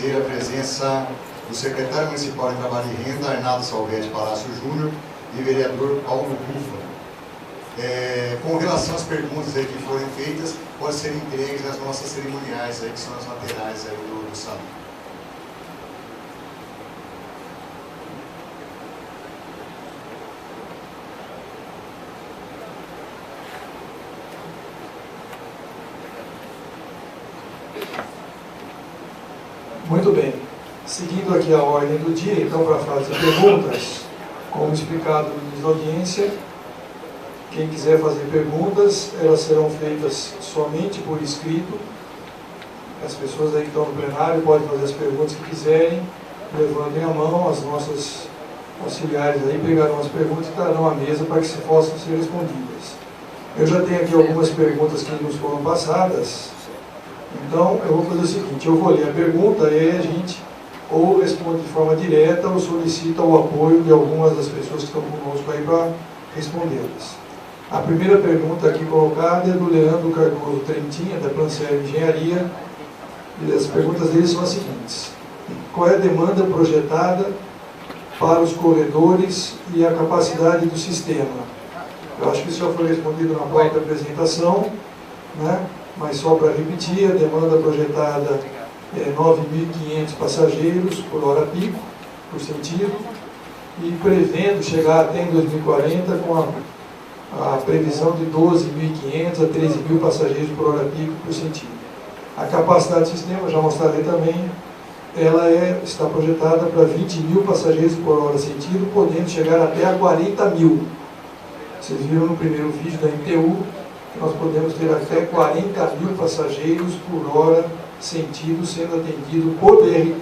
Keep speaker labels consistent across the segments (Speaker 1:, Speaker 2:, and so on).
Speaker 1: agradecer a presença do secretário municipal de Trabalho e Renda, Arnaldo Salvetti Palácio Júnior, e vereador Paulo Búfalo. Com relação às perguntas aí que foram feitas, podem ser entregues nas nossas cerimoniais, aí, que são as laterais aí do salão.
Speaker 2: Muito bem. Seguindo aqui a ordem do dia, então, para a fase de perguntas, como explicado no início da audiência, quem quiser fazer perguntas, elas serão feitas somente por escrito. As pessoas aí que estão no plenário podem fazer as perguntas que quiserem, levantem a mão, as nossas auxiliares aí pegarão as perguntas e trarão à mesa para que se possam ser respondidas. Eu já tenho aqui algumas perguntas que nos foram passadas, então eu vou fazer o seguinte, eu vou ler a pergunta e aí a gente ou responde de forma direta ou solicita o apoio de algumas das pessoas que estão conosco aí para respondê-las. A primeira pergunta aqui colocada é do Leandro Cardoso Trentinha, da Plancero Engenharia, e as perguntas dele são as seguintes. Qual é a demanda projetada para os corredores e a capacidade do sistema? Eu acho que isso já foi respondido na própria apresentação, né? Mas só para repetir, a demanda projetada é 9.500 passageiros por hora pico, por sentido, e prevendo chegar até em 2040 com a previsão de 12.500 a 13.000 passageiros por hora pico por sentido. A capacidade do sistema, já mostrarei também, ela está projetada para 20.000 passageiros por hora sentido, podendo chegar até a 40.000. Vocês viram no primeiro vídeo da MTU, que nós podemos ter até 40.000 passageiros por hora sentido sendo atendido por BRT.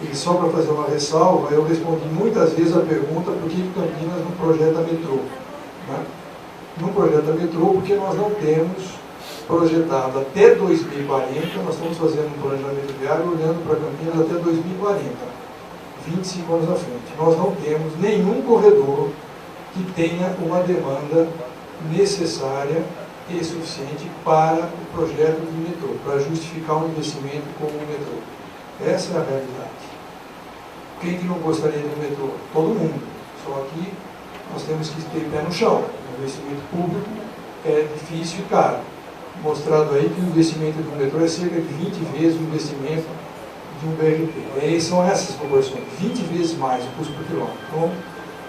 Speaker 2: E só para fazer uma ressalva, eu respondi muitas vezes a pergunta por que Campinas não projeta metrô. Né? Não projeta metrô porque nós não temos projetado até 2040, nós estamos fazendo um planejamento viário olhando para Campinas até 2040, 25 anos à frente. Nós não temos nenhum corredor que tenha uma demanda necessária e suficiente para o projeto de metrô, para justificar um investimento como o metrô. Essa é a realidade. Quem que não gostaria de um metrô? Todo mundo. Só que nós temos que ter pé no chão. O investimento público é difícil e caro. Mostrado aí que o investimento de um metrô é cerca de 20 vezes o investimento de um BRT. E aí são essas proporções, 20 vezes mais o custo por quilômetro. Então,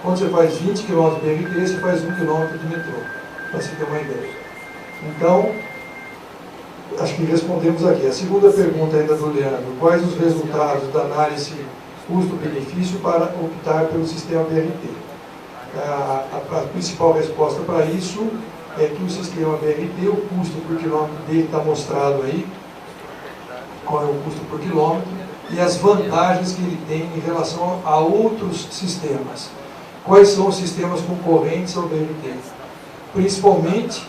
Speaker 2: quando você faz 20 km de BRT, você faz 1 km de metrô, para você ter uma ideia. Então, acho que respondemos aqui. A segunda pergunta ainda do Leandro, quais os resultados da análise custo-benefício para optar pelo sistema BRT? A principal resposta para isso é que o sistema BRT, o custo por quilômetro dele está mostrado aí, qual é o custo por quilômetro, e as vantagens que ele tem em relação a outros sistemas. Quais são os sistemas concorrentes ao BRT? Principalmente,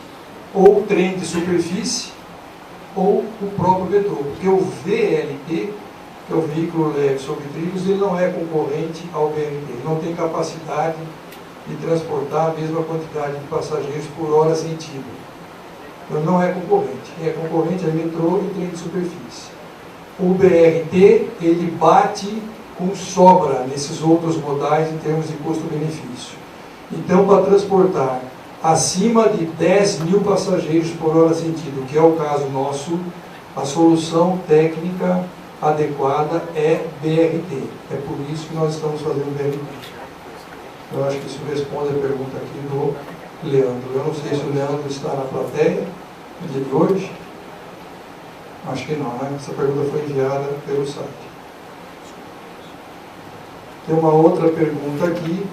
Speaker 2: ou o trem de superfície, ou o próprio metrô, porque o VLT, que é o veículo leve sobre trilhos, ele não é concorrente ao BRT, ele não tem capacidade de transportar a mesma quantidade de passageiros por hora sentido. Então não é concorrente. Quem é concorrente é metrô e trem de superfície. O BRT, ele bate com sobra nesses outros modais em termos de custo-benefício. Então, para transportar acima de 10.000 passageiros por hora sentido, que é o caso nosso, a solução técnica adequada é BRT. É por isso que nós estamos fazendo BRT. Eu acho que isso responde a pergunta aqui do Leandro. Eu não sei se o Leandro está na plateia no dia de hoje. Acho que não, né? Essa pergunta foi enviada pelo site. Tem uma outra pergunta aqui,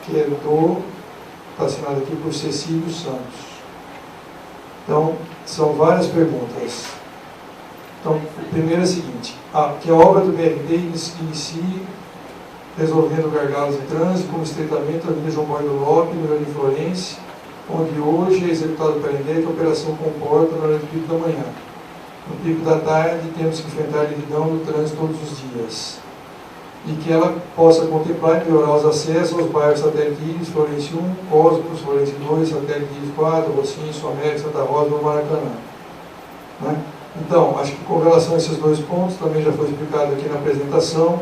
Speaker 2: que é está assinada aqui por Cecílio Santos. Então, são várias perguntas. Então, a primeira é a seguinte, que a obra do BRT inicie resolvendo gargalos de trânsito, como estreitamento da Avenida João Bordo Lopes, no Jardim Florense, onde hoje é executado pela INDEC, a operação comporta no horário do pico da manhã. No pico da tarde, temos que enfrentar a lentidão no trânsito todos os dias. E que ela possa contemplar e melhorar os acessos aos bairros Satélite Ilhos, Florense 1, Cosmos, Florense 2, Satélite Ilhos 4, Rocinho, América, Santa Rosa, no Maracanã. Né? Então, acho que com relação a esses dois pontos, também já foi explicado aqui na apresentação,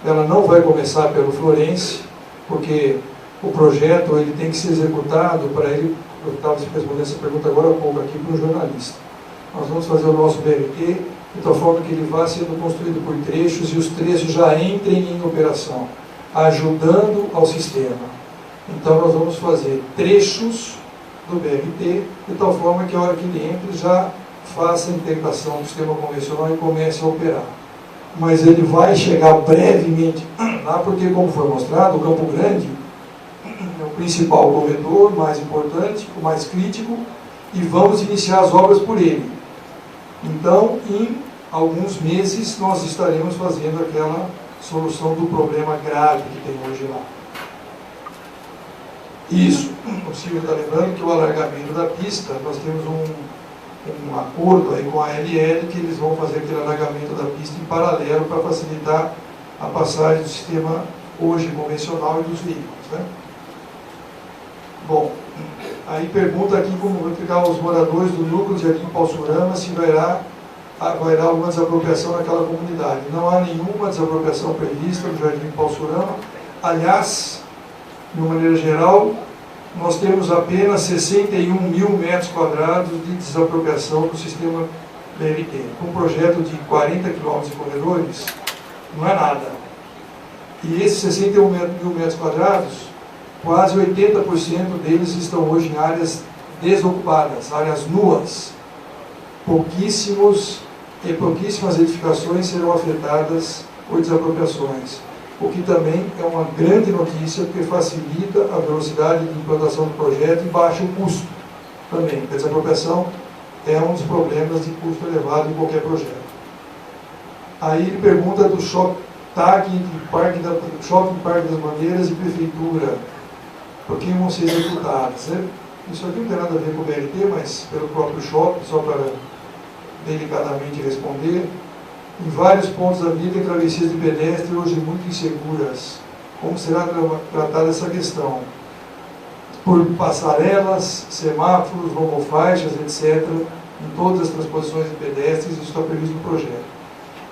Speaker 2: ela não vai começar pelo Florence, porque o projeto ele tem que ser executado para ele. Eu estava respondendo essa pergunta agora há pouco aqui para um jornalista. Nós vamos fazer o nosso BRT de tal forma que ele vá sendo construído por trechos e os trechos já entrem em operação, ajudando ao sistema. Então nós vamos fazer trechos do BRT de tal forma que a hora que ele entre já faça a integração do sistema convencional e comece a operar. Mas ele vai chegar brevemente lá, porque, como foi mostrado, o Campo Grande é o principal corredor, mais importante, o mais crítico, e vamos iniciar as obras por ele. Então, em alguns meses, nós estaremos fazendo aquela solução do problema grave que tem hoje lá. Isso, o Silvio está lembrando que o alargamento da pista, nós temos um acordo aí com a ANL que eles vão fazer aquele alargamento da pista em paralelo para facilitar a passagem do sistema hoje convencional e dos veículos, né? Bom, aí pergunta aqui como vai ficar os moradores do núcleo de Jardim Paulsurama, se vai haver alguma desapropriação naquela comunidade. Não há nenhuma desapropriação prevista no Jardim Paulsurama. Aliás, de uma maneira geral, nós temos apenas 61 mil metros quadrados de desapropriação do sistema BRT. Um projeto de 40 quilômetros de corredores não é nada. E esses 61 mil metros quadrados, quase 80% deles estão hoje em áreas desocupadas, áreas nuas. Pouquíssimas edificações serão afetadas por desapropriações, o que também é uma grande notícia, porque facilita a velocidade de implantação do projeto e baixa o custo também, porque a desapropriação é um dos problemas de custo elevado em qualquer projeto. Aí ele pergunta do shopping Parque das Maneiras e Prefeitura, por que vão ser executadas, né? Isso aqui não tem nada a ver com o BRT, mas pelo próprio shopping, só para delicadamente responder. Em vários pontos da vida, em travessias de pedestre hoje muito inseguras. Como será tratada essa questão? Por passarelas, semáforos, logofaixas, etc., em todas as transposições de pedestres, isso está previsto no projeto.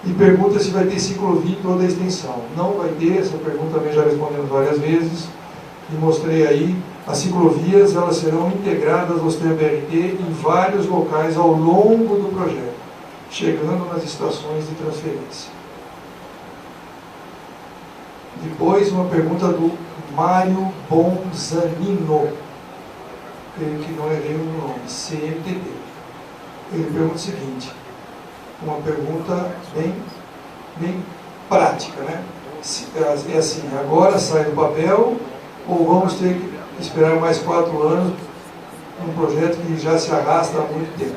Speaker 2: E pergunta se vai ter ciclovia em toda a extensão. Não vai ter, essa pergunta também já respondemos várias vezes, e mostrei aí, as ciclovias elas serão integradas ao sistema BRT em vários locais ao longo do projeto, chegando nas estações de transferência. Depois, uma pergunta do Mário Bonzanino, creio que não errei o nome, CMTT. Ele pergunta o seguinte, uma pergunta bem prática, né? É assim, agora sai do papel ou vamos ter que esperar mais 4 anos num projeto que já se arrasta há muito tempo?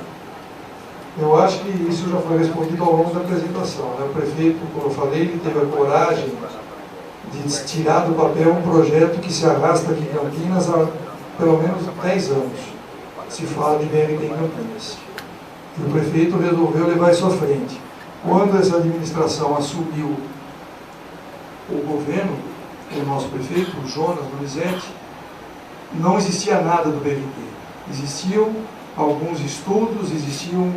Speaker 2: Eu acho que isso já foi respondido ao longo da apresentação, né? O prefeito, como eu falei, ele teve a coragem de tirar do papel um projeto que se arrasta aqui em Campinas há pelo menos 10 anos. Se fala de BRT em Campinas. E o prefeito resolveu levar isso à frente. Quando essa administração assumiu o governo, o nosso prefeito, o Jonas Donizete, não existia nada do BRT. Existiam alguns estudos, existiam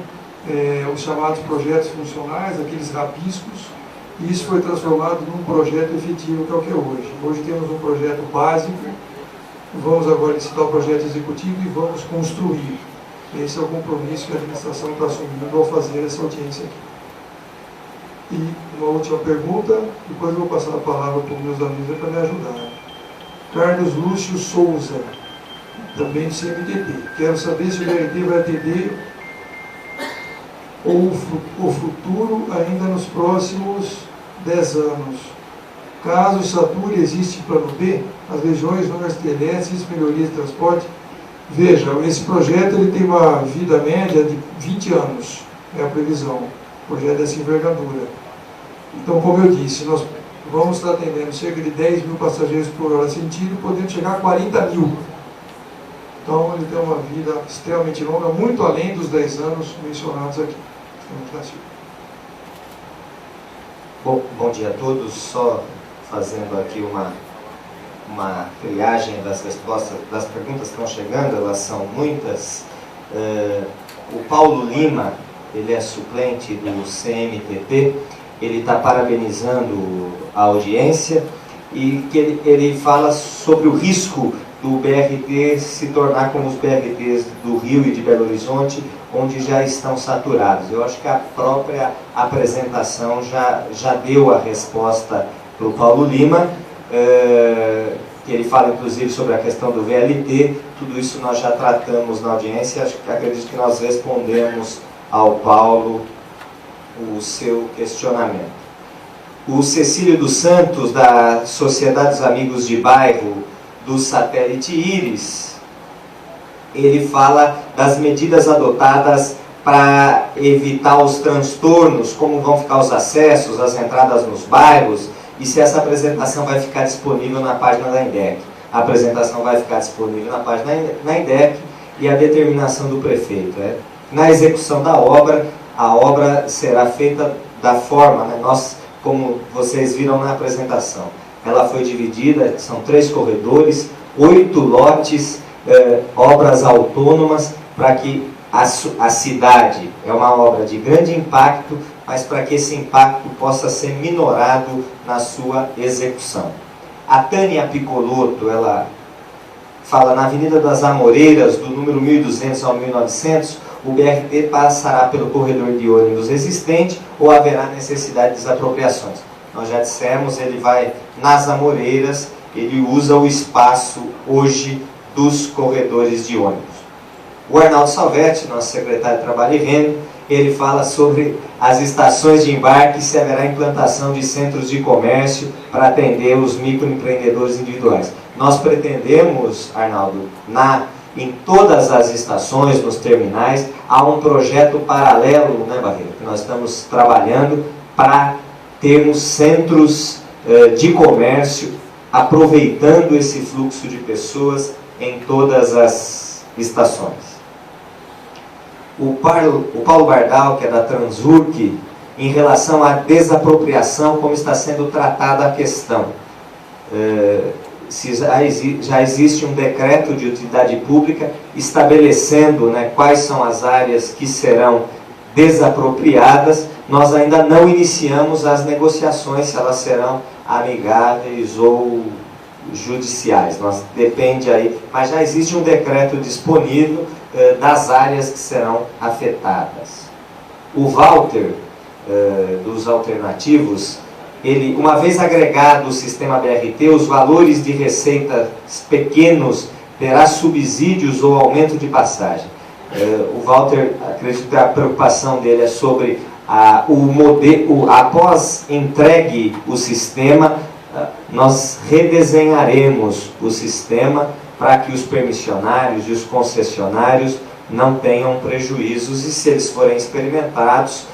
Speaker 2: os chamados projetos funcionais, aqueles rabiscos, e isso foi transformado num projeto efetivo que é o que é hoje. Hoje temos um projeto básico, vamos agora licitar o projeto executivo e vamos construir. Esse é o compromisso que a administração está assumindo ao fazer essa audiência aqui. E uma última pergunta, depois eu vou passar a palavra para os meus amigos para me ajudar. Carlos Lúcio Souza, também do CMTT. Quero saber se o BRT vai atender o futuro ainda nos próximos 10 anos. Caso sature, existe plano B? As regiões nordestes, melhorias de transporte? Veja, esse projeto ele tem uma vida média de 20 anos, é a previsão. O projeto dessa envergadura. Então, como eu disse, nós vamos estar atendendo cerca de 10 mil passageiros por hora sentido, podendo chegar a 40 mil. Então, ele tem uma vida extremamente longa, muito além dos 10 anos mencionados aqui.
Speaker 3: Bom dia a todos. Só fazendo aqui uma triagem das respostas, das perguntas que estão chegando, elas são muitas. O Paulo Lima ele é suplente do CMTT, ele está parabenizando a audiência e que ele fala sobre o risco do BRT se tornar como os BRTs do Rio e de Belo Horizonte, onde já estão saturados. Eu acho que a própria apresentação já deu a resposta para o Paulo Lima, que ele fala inclusive sobre a questão do VLT. Tudo isso nós já tratamos na audiência, acredito que nós respondemos ao Paulo o seu questionamento. O Cecílio dos Santos, da Sociedade dos Amigos de Bairro do Satélite Íris, ele fala das medidas adotadas para evitar os transtornos, como vão ficar os acessos, as entradas nos bairros, e se essa apresentação vai ficar disponível na página da INDEC. A apresentação vai ficar disponível na página da INDEC e a determinação do prefeito. Na execução da obra, a obra será feita da forma, nós, como vocês viram na apresentação, ela foi dividida, são 3 corredores, 8 lotes, obras autônomas, para que a cidade, é uma obra de grande impacto, mas para que esse impacto possa ser minorado na sua execução. A Tânia Piccolotto, ela fala, na Avenida das Amoreiras, do número 1200 ao 1900, o BRT passará pelo corredor de ônibus existente ou haverá necessidade de desapropriações. Nós já dissemos, ele vai nas Amoreiras, ele usa o espaço hoje dos corredores de ônibus. O Arnaldo Salvetti, nosso secretário de Trabalho e Renda, ele fala sobre as estações de embarque, se haverá implantação de centros de comércio para atender os microempreendedores individuais. Nós pretendemos, Arnaldo, em todas as estações, nos terminais, há um projeto paralelo, né, Barreiro, que nós estamos trabalhando para termos centros de comércio, aproveitando esse fluxo de pessoas em todas as estações. O Paulo Bardal, que é da Transurc, em relação à desapropriação, como está sendo tratada a questão. Se já existe um decreto de utilidade pública estabelecendo, quais são as áreas que serão desapropriadas, nós ainda não iniciamos as negociações, se elas serão amigáveis ou judiciais. Depende aí, mas já existe um decreto disponível das áreas que serão afetadas. O Walter, dos alternativos, ele, uma vez agregado o sistema BRT, os valores de receitas pequenos terá subsídios ou aumento de passagem. O Walter, acredito que a preocupação dele é sobre o modelo, após entregue o sistema, nós redesenharemos o sistema para que os permissionários e os concessionários não tenham prejuízos, e se eles forem experimentados,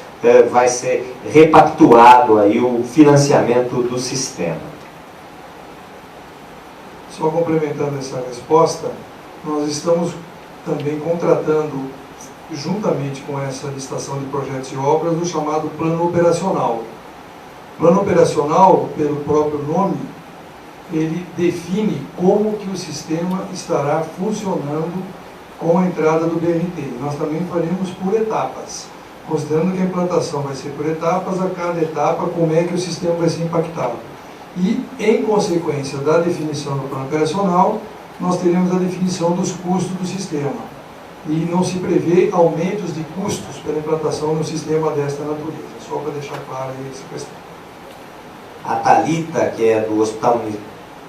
Speaker 3: vai ser repactuado aí o financiamento do sistema.
Speaker 2: Só complementando essa resposta, nós estamos também contratando, juntamente com essa licitação de projetos e obras, o chamado plano operacional. Plano operacional, pelo próprio nome, ele define como que o sistema estará funcionando com a entrada do BRT. Nós também faremos por etapas, considerando que a implantação vai ser por etapas, a cada etapa como é que o sistema vai ser impactado. E, em consequência da definição do plano operacional, nós teremos a definição dos custos do sistema. E não se prevê aumentos de custos pela implantação de um sistema desta natureza, só para deixar clara essa questão.
Speaker 3: A Thalita, que é do Hospital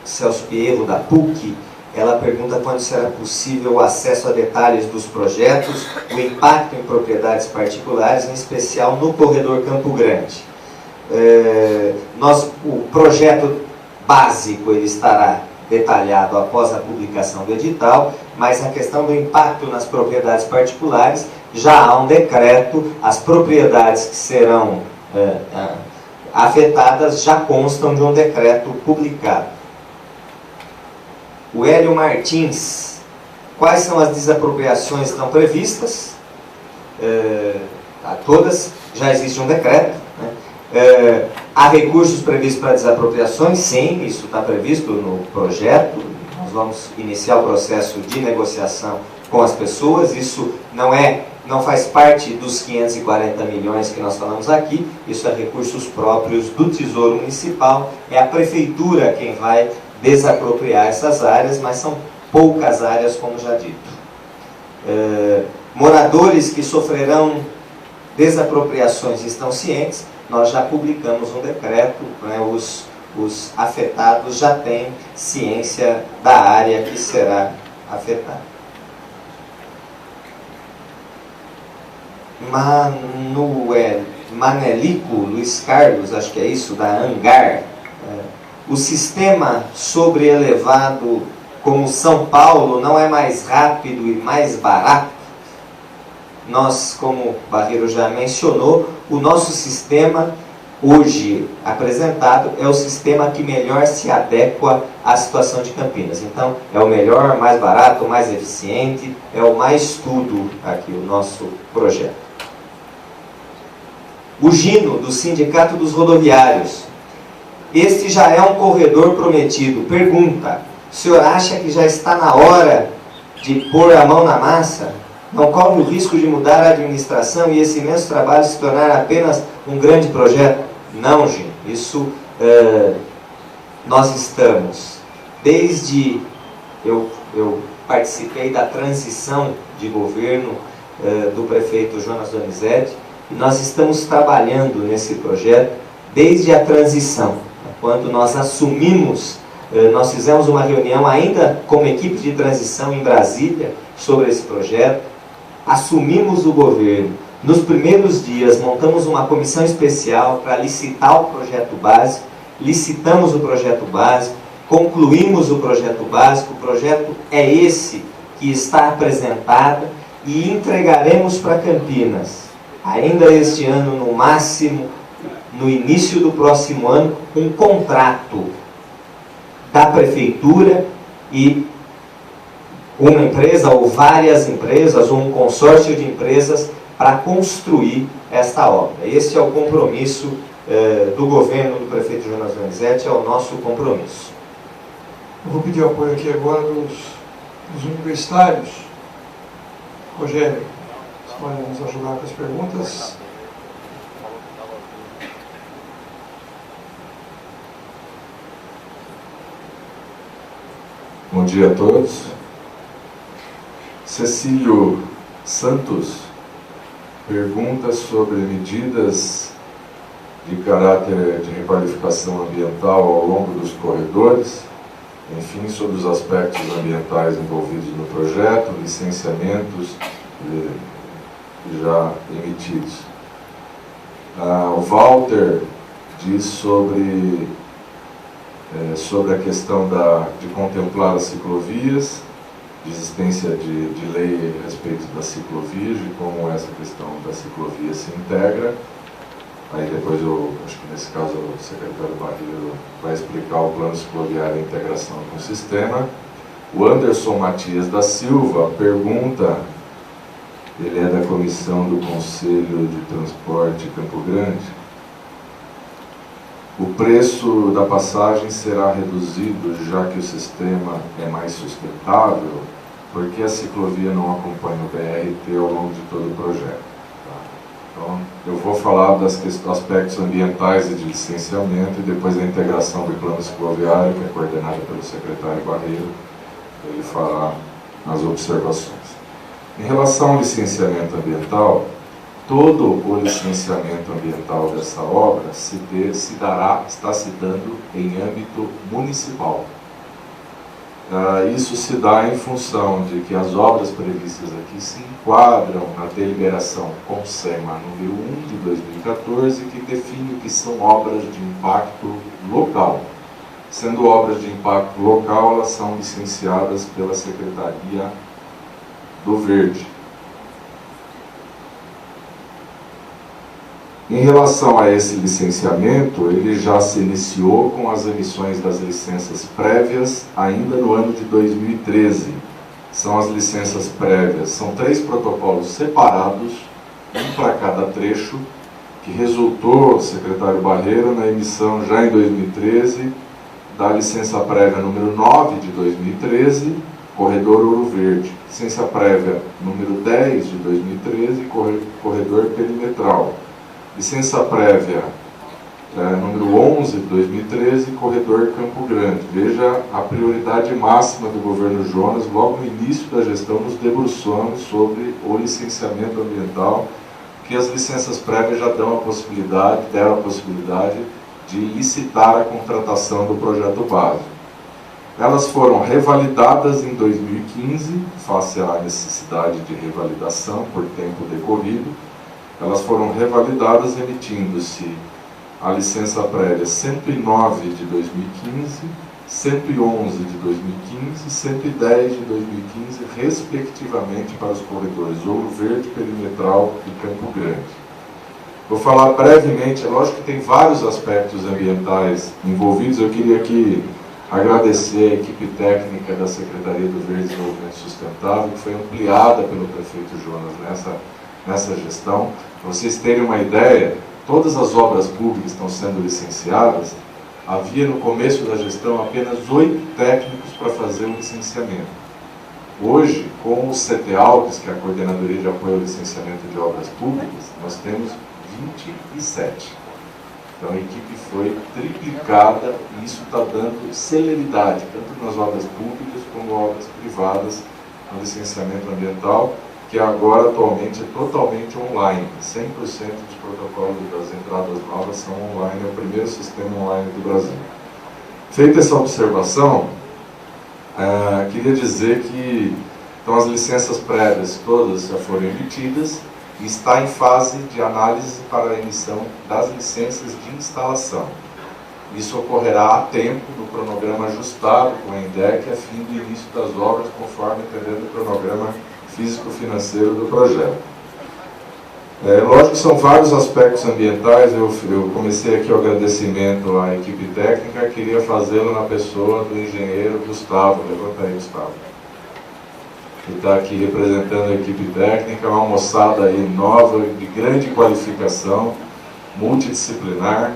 Speaker 3: Celso Pierro, da PUC, ela pergunta quando será possível o acesso a detalhes dos projetos, o impacto em propriedades particulares, em especial no corredor Campo Grande. O projeto básico ele estará detalhado após a publicação do edital, mas a questão do impacto nas propriedades particulares, já há um decreto, as propriedades que serão afetadas já constam de um decreto publicado. O Hélio Martins, quais são as desapropriações que estão previstas? Todas, já existe um decreto. Há recursos previstos para desapropriações? Sim, isso está previsto no projeto. Nós vamos iniciar o processo de negociação com as pessoas. Isso não não faz parte dos 540 milhões que nós falamos aqui, isso é recursos próprios do Tesouro Municipal, é a Prefeitura quem vai desapropriar essas áreas, mas são poucas áreas, como já dito. Moradores que sofrerão desapropriações estão cientes, nós já publicamos um decreto, né, os afetados já têm ciência da área que será afetada. Manelico Luiz Carlos, acho que é isso, da Angar. O sistema sobreelevado como São Paulo não é mais rápido e mais barato? Nós, como o Barreiro já mencionou, o nosso sistema hoje apresentado é o sistema que melhor se adequa à situação de Campinas. Então, é o melhor, mais barato, mais eficiente, é o mais tudo aqui, o nosso projeto. O Gino, do Sindicato dos Rodoviários. Este já é um corredor prometido. Pergunta, o senhor acha que já está na hora de pôr a mão na massa? Não corre o risco de mudar a administração e esse imenso trabalho se tornar apenas um grande projeto? Não, Gino. Isso nós estamos. Desde eu participei da transição de governo do prefeito Jonas Donizete, e nós estamos trabalhando nesse projeto desde a transição. Quando nós assumimos, nós fizemos uma reunião ainda como equipe de transição em Brasília sobre esse projeto, assumimos o governo. Nos primeiros dias montamos uma comissão especial para licitar o projeto básico, licitamos o projeto básico, concluímos o projeto básico, o projeto é esse que está apresentado e entregaremos para Campinas, ainda este ano, no máximo, no início do próximo ano, um contrato da Prefeitura e uma empresa ou várias empresas ou um consórcio de empresas para construir esta obra. Esse é o compromisso do governo do prefeito Jonas Donizete, é o nosso compromisso.
Speaker 2: Eu vou pedir o apoio aqui agora dos universitários. Rogério, você pode nos ajudar com as perguntas?
Speaker 4: Bom dia a todos. Cecílio Santos pergunta sobre medidas de caráter de requalificação ambiental ao longo dos corredores, enfim, sobre os aspectos ambientais envolvidos no projeto, licenciamentos já emitidos. O Walter diz sobre a questão de contemplar as ciclovias, de existência de lei a respeito das ciclovias, de como essa questão da ciclovia se integra. Aí depois acho que nesse caso o secretário Barreiro vai explicar o plano cicloviário e a integração com o sistema. O Anderson Matias da Silva pergunta, ele é da comissão do Conselho de Transporte Campo Grande, o preço da passagem será reduzido já que o sistema é mais sustentável, porque a ciclovia não acompanha o BRT ao longo de todo o projeto. Então, eu vou falar dos aspectos ambientais e de licenciamento e depois a integração do plano cicloviário, que é coordenada pelo secretário Barreiro, ele fará as observações. Em relação ao licenciamento ambiental, todo o licenciamento ambiental dessa obra está se dando em âmbito municipal. Isso se dá em função de que as obras previstas aqui se enquadram na deliberação CONSEMA número 1 de 2014, que define o que são obras de impacto local. Sendo obras de impacto local, elas são licenciadas pela Secretaria do Verde. Em relação a esse licenciamento, ele já se iniciou com as emissões das licenças prévias ainda no ano de 2013. São as licenças prévias, são 3 protocolos separados, um para cada trecho, que resultou, secretário Barreiro, na emissão já em 2013 da licença prévia número 9 de 2013 Corredor Ouro Verde, licença prévia número 10 de 2013, corredor perimetral. Licença prévia número 11 de 2013, corredor Campo Grande. Veja a prioridade máxima do governo Jonas, logo no início da gestão, nos debruçando sobre o licenciamento ambiental, que as licenças prévias já deram a possibilidade de licitar a contratação do projeto básico. Elas foram revalidadas em 2015, face à necessidade de revalidação por tempo decorrido. Elas foram revalidadas emitindo-se a licença prévia 109 de 2015, 111 de 2015 e 110 de 2015, respectivamente, para os corredores Ouro Verde, Perimetral e Campo Grande. Vou falar brevemente, é lógico que tem vários aspectos ambientais envolvidos. Eu queria aqui agradecer a equipe técnica da Secretaria do Verde e Desenvolvimento Sustentável, que foi ampliada pelo prefeito Jonas nessa gestão. Para vocês terem uma ideia, todas as obras públicas estão sendo licenciadas. Havia no começo da gestão apenas 8 técnicos para fazer o licenciamento. Hoje, com o CTAlps, que é a Coordenadoria de Apoio ao Licenciamento de Obras Públicas, nós temos 27. Então a equipe foi triplicada e isso está dando celeridade, tanto nas obras públicas como obras privadas, no licenciamento ambiental, que agora atualmente é totalmente online. 100% dos protocolos das entradas novas são online, é o primeiro sistema online do Brasil. Feita essa observação, queria dizer que então, as licenças prévias todas já foram emitidas e está em fase de análise para a emissão das licenças de instalação. Isso ocorrerá a tempo do cronograma ajustado com a INDEC a fim do início das obras, conforme entendendo o cronograma físico-financeiro do projeto. Lógico que são vários aspectos ambientais. Eu comecei aqui o agradecimento à equipe técnica, queria fazê-lo na pessoa do engenheiro Gustavo. Levanta aí, Gustavo. Que está aqui representando a equipe técnica, uma moçada aí nova, de grande qualificação, multidisciplinar,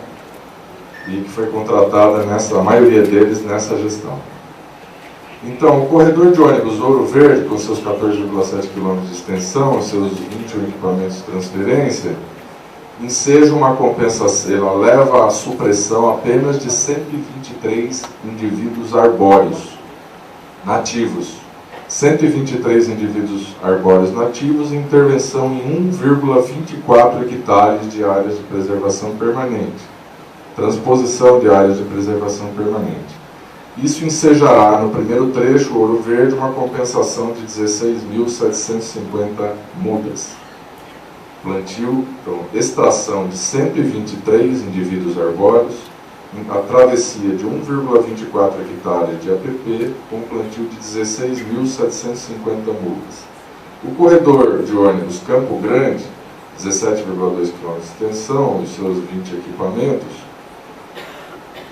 Speaker 4: e que foi contratada, a maioria deles, nessa gestão. Então, o corredor de ônibus Ouro Verde, com seus 14,7 km de extensão, seus 21 equipamentos de transferência, enseja uma compensação, ela leva à supressão apenas de 123 indivíduos arbóreos nativos. 123 indivíduos arbóreos nativos e intervenção em 1,24 hectares de áreas de preservação permanente. Transposição de áreas de preservação permanente. Isso ensejará, no primeiro trecho, Ouro Verde, uma compensação de 16.750 mudas. Plantio, então, extração de 123 indivíduos arbóreos, a travessia de 1,24 hectares de APP, com plantio de 16.750 mudas. O corredor de ônibus Campo Grande, 17,2 km de extensão, e seus 20 equipamentos,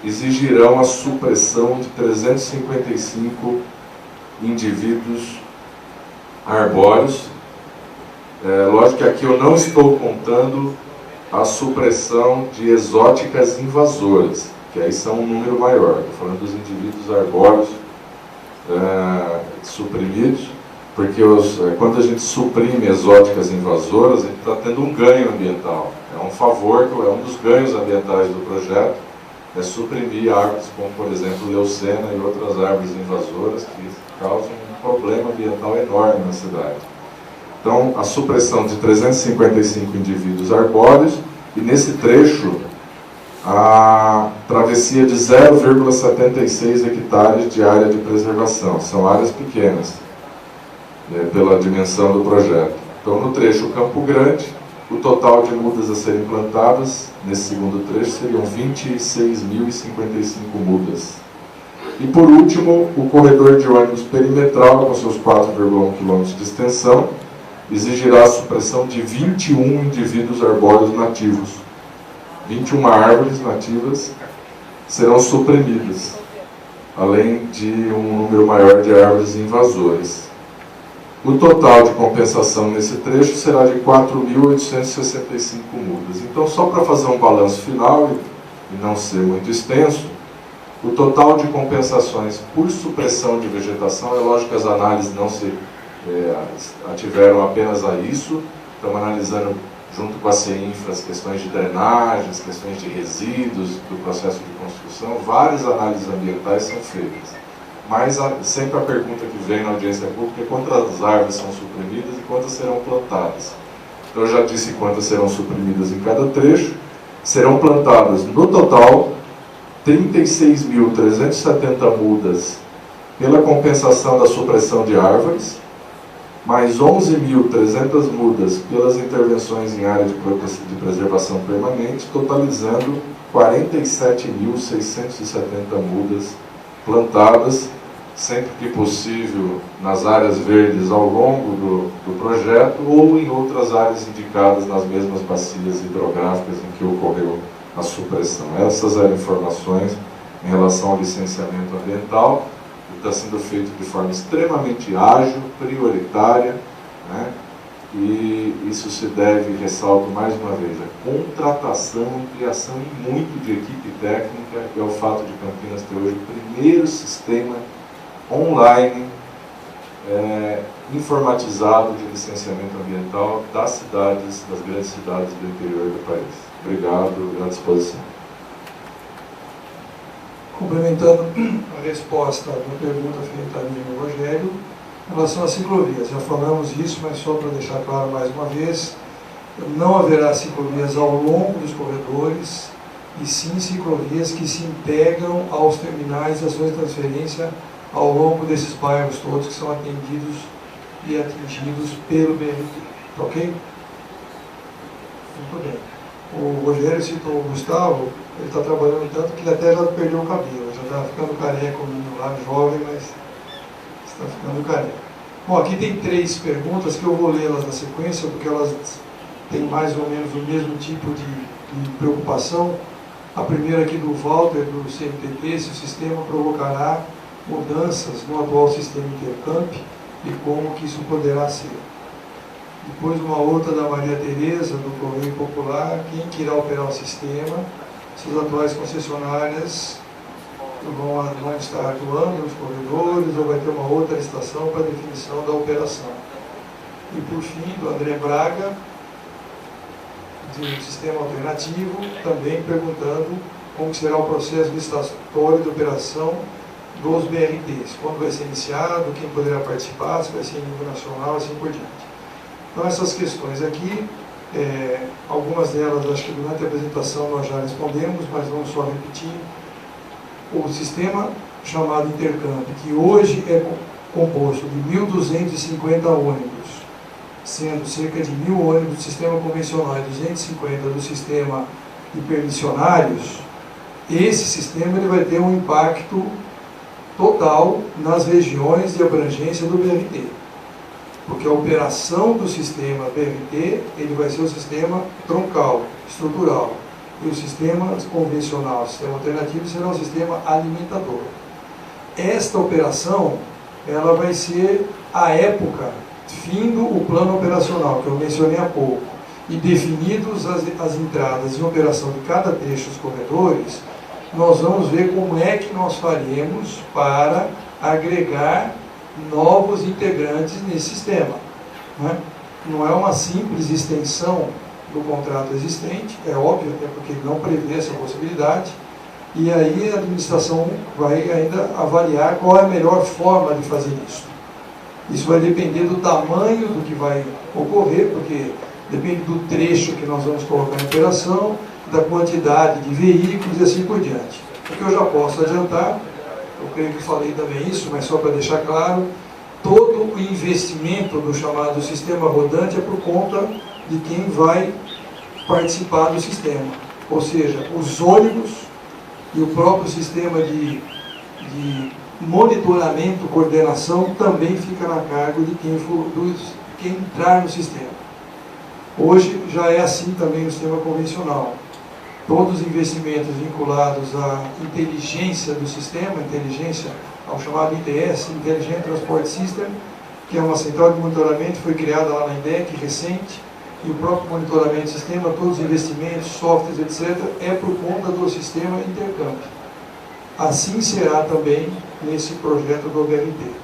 Speaker 4: exigirão a supressão de 355 indivíduos arbóreos. Lógico que aqui eu não estou contando a supressão de exóticas invasoras, que aí são um número maior. Estou falando dos indivíduos arbóreos suprimidos, porque quando a gente suprime exóticas invasoras, a gente está tendo um ganho ambiental. É um favor, é um dos ganhos ambientais do projeto, é suprimir árvores como, por exemplo, leucena e outras árvores invasoras que causam um problema ambiental enorme na cidade. Então, a supressão de 355 indivíduos arbóreos e, nesse trecho, a travessia de 0,76 hectares de área de preservação. São áreas pequenas, pela dimensão do projeto. Então, no trecho Campo Grande, o total de mudas a serem plantadas, nesse segundo trecho, seriam 26.055 mudas. E, por último, o corredor de ônibus perimetral, com seus 4,1 km de extensão, exigirá a supressão de 21 indivíduos arbóreos nativos. 21 árvores nativas serão suprimidas, além de um número maior de árvores invasoras. O total de compensação nesse trecho será de 4.865 mudas. Então, só para fazer um balanço final e não ser muito extenso, O total de compensações por supressão de vegetação, é lógico que as análises não se ativeram apenas a isso. Estamos analisando, junto com a CEINFRA, as questões de drenagens, questões de resíduos do processo de construção. Várias análises ambientais são feitas. Mas sempre a pergunta que vem na audiência pública é quantas árvores são suprimidas e quantas serão plantadas. Então, eu já disse quantas serão suprimidas em cada trecho. Serão plantadas, no total, 36.370 mudas pela compensação da supressão de árvores, mais 11.300 mudas pelas intervenções em área de preservação permanente, totalizando 47.670 mudas plantadas, sempre que possível, nas áreas verdes ao longo do projeto ou em outras áreas indicadas nas mesmas bacias hidrográficas em que ocorreu a supressão. Essas eram informações em relação ao licenciamento ambiental, que está sendo feito de forma extremamente ágil, prioritária, né? E isso se deve, ressalto mais uma vez, a contratação, ampliação e muito de equipe técnica, e ao fato de Campinas ter hoje o primeiro sistema online informatizado de licenciamento ambiental das cidades, das grandes cidades do interior do país. Obrigado, à disposição.
Speaker 2: Complementando a resposta da pergunta feita a mim e ao Rogério, em relação às ciclovias, já falamos isso, mas só para deixar claro mais uma vez, não haverá ciclovias ao longo dos corredores, e sim ciclovias que se integram aos terminais de ações de transferência ao longo desses bairros todos que são atendidos e atingidos pelo BRT. Ok? Muito bem. O Rogério citou o Gustavo, ele está trabalhando tanto que ele até já perdeu o cabelo, já está ficando careca, o menino lá, jovem, mas está ficando careca. Bom, aqui tem 3 perguntas que eu vou lê-las na sequência, porque elas têm mais ou menos o mesmo tipo de preocupação. A primeira aqui do Walter, do CMTT, se o sistema provocará mudanças no atual sistema Intercamp e como que isso poderá ser. Depois uma outra da Maria Tereza, do Correio Popular, quem que irá operar o sistema, se as atuais concessionárias vão estar atuando nos corredores ou vai ter uma outra estação para definição da operação. E por fim, do André Braga, do Sistema Alternativo, também perguntando como será o processo licitatório de operação dos BRTs, quando vai ser iniciado, quem poderá participar, se vai ser em nível nacional, assim por diante. Então, essas questões aqui, algumas delas, acho que durante a apresentação nós já respondemos, mas vamos só repetir. O sistema chamado Intercamp, que hoje é composto de 1.250 ônibus, sendo cerca de 1.000 ônibus do sistema convencional e 250 do sistema de permissionários, esse sistema ele vai ter um impacto total nas regiões de abrangência do BRT. Porque a operação do sistema BRT, ele vai ser o sistema troncal, estrutural. E o sistema convencional, o sistema alternativo, será um sistema alimentador. Esta operação, ela vai ser a época, findo o plano operacional, que eu mencionei há pouco, e definidos as entradas em operação de cada trecho dos corredores, nós vamos ver como é que nós faremos para agregar novos integrantes nesse sistema. Né? Não é uma simples extensão do contrato existente, é óbvio, até porque ele não prevê essa possibilidade, e aí a administração vai ainda avaliar qual é a melhor forma de fazer isso. Isso vai depender do tamanho do que vai ocorrer, porque depende do trecho que nós vamos colocar em operação, da quantidade de veículos e assim por diante. O que eu já posso adiantar, eu creio que falei também isso, mas só para deixar claro, todo o investimento do chamado sistema rodante é por conta de quem vai participar do sistema. Ou seja, os ônibus e o próprio sistema de monitoramento, coordenação, também fica na cargo de quem entrar no sistema. Hoje já é assim também no sistema convencional. Todos os investimentos vinculados à inteligência do sistema, inteligência ao chamado ITS, Intelligent Transport System, que é uma central de monitoramento, foi criada lá na INDEC, recente, e o próprio monitoramento do sistema, todos os investimentos, softwares, etc., é por conta do sistema Intercamp. Assim será também nesse projeto do BRT.